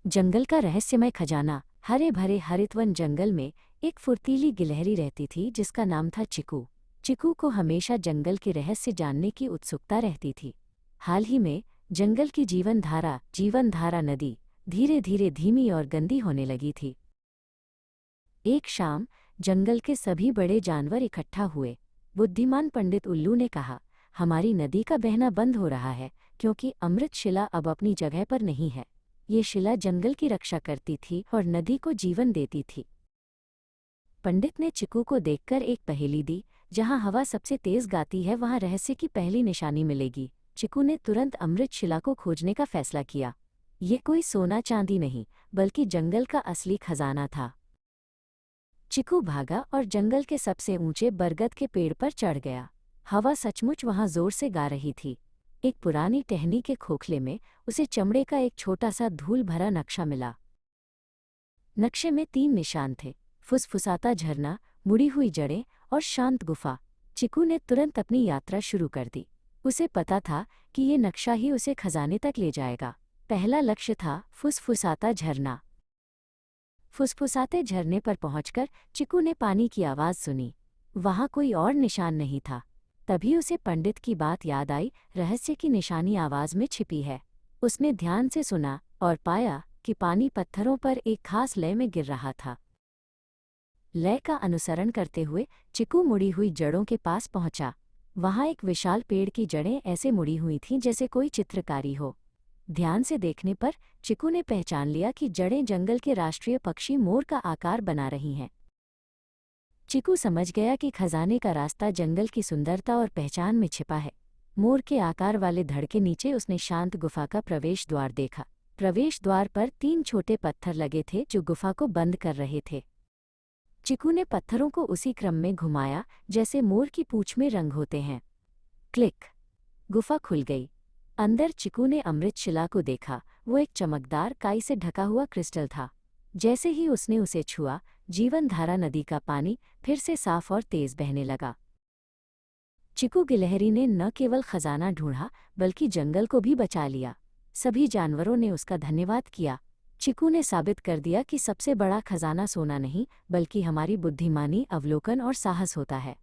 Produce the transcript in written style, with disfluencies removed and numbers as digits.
जंगल का रहस्यमय खजाना। हरे भरे हरितवन जंगल में एक फुर्तीली गिलहरी रहती थी जिसका नाम था चिकू। चिकू को हमेशा जंगल के रहस्य जानने की उत्सुकता रहती थी। हाल ही में जंगल की जीवनधारा नदी धीरे धीरे धीमी और गंदी होने लगी थी। एक शाम जंगल के सभी बड़े जानवर इकट्ठा हुए। बुद्धिमान पंडित उल्लू ने कहा, हमारी नदी का बहना बंद हो रहा है क्योंकि अमृत शिला अब अपनी जगह पर नहीं है। ये शिला जंगल की रक्षा करती थी और नदी को जीवन देती थी। पंडित ने चिकू को देखकर एक पहेली दी, जहां हवा सबसे तेज गाती है वहां रहस्य की पहली निशानी मिलेगी। चिकू ने तुरंत अमृत शिला को खोजने का फैसला किया। ये कोई सोना चांदी नहीं, बल्कि जंगल का असली खजाना था। चिकू भागा और जंगल के सबसे ऊंचे बरगद के पेड़ पर चढ़ गया। हवा सचमुच वहां जोर से गा रही थी। एक पुरानी टहनी के खोखले में उसे चमड़े का एक छोटा सा धूल भरा नक्शा मिला। नक्शे में 3 निशान थे, फुसफुसाता झरना, मुड़ी हुई जड़ें और शांत गुफा। चिकू ने तुरंत अपनी यात्रा शुरू कर दी। उसे पता था कि ये नक्शा ही उसे खजाने तक ले जाएगा। पहला लक्ष्य था फुसफुसाता झरना। फुसफुसाते झरने पर पहुंचकर चिकू ने पानी की आवाज़ सुनी। वहां कोई और निशान नहीं था। तभी उसे पंडित की बात याद आई, रहस्य की निशानी आवाज़ में छिपी है। उसने ध्यान से सुना और पाया कि पानी पत्थरों पर एक खास लय में गिर रहा था। लय का अनुसरण करते हुए चिकू मुड़ी हुई जड़ों के पास पहुंचा। वहां एक विशाल पेड़ की जड़ें ऐसे मुड़ी हुई थीं जैसे कोई चित्रकारी हो। ध्यान से देखने पर चिकू ने पहचान लिया कि जड़ें जंगल के राष्ट्रीय पक्षी मोर का आकार बना रही हैं। चिकू समझ गया कि खजाने का रास्ता जंगल की सुंदरता और पहचान में छिपा है। मोर के आकार वाले धड़ के नीचे उसने शांत गुफा का प्रवेश द्वार देखा। प्रवेश द्वार पर 3 छोटे पत्थर लगे थे जो गुफा को बंद कर रहे थे। चिकू ने पत्थरों को उसी क्रम में घुमाया जैसे मोर की पूंछ में रंग होते हैं। क्लिक! गुफा खुल गई। अंदर चिकू ने अमृत शिला को देखा। वो एक चमकदार काई से ढका हुआ क्रिस्टल था। जैसे ही उसने उसे छुआ, जीवनधारा नदी का पानी फिर से साफ और तेज बहने लगा। चिकू गिलहरी ने न केवल खजाना ढूंढा बल्कि जंगल को भी बचा लिया। सभी जानवरों ने उसका धन्यवाद किया। चिकू ने साबित कर दिया कि सबसे बड़ा खजाना सोना नहीं बल्कि हमारी बुद्धिमानी, अवलोकन और साहस होता है।